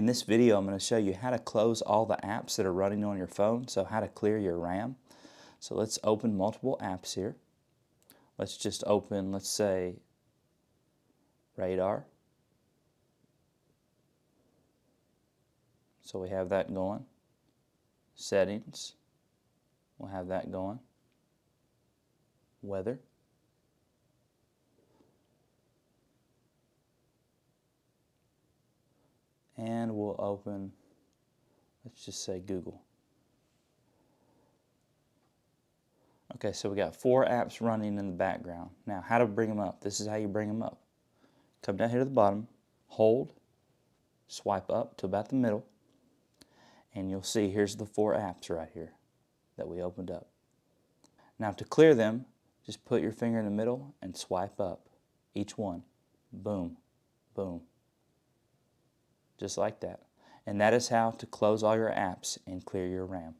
In this video, I'm going to show you how to close all the apps that are running on your phone, so how to clear your RAM. So let's open multiple apps here. Let's just open, let's say, Radar. So we have that going. Settings, we'll have that going. Weather. And we'll open, let's just say Google. Okay, so we got 4 apps running in the background. Now, how to bring them up? This is how you bring them up. Come down here to the bottom, hold, swipe up to about the middle, and you'll see here's the 4 apps right here that we opened up. Now to clear them, just put your finger in the middle and swipe up each one. Boom, boom. Just like that. And that is how to close all your apps and clear your RAM.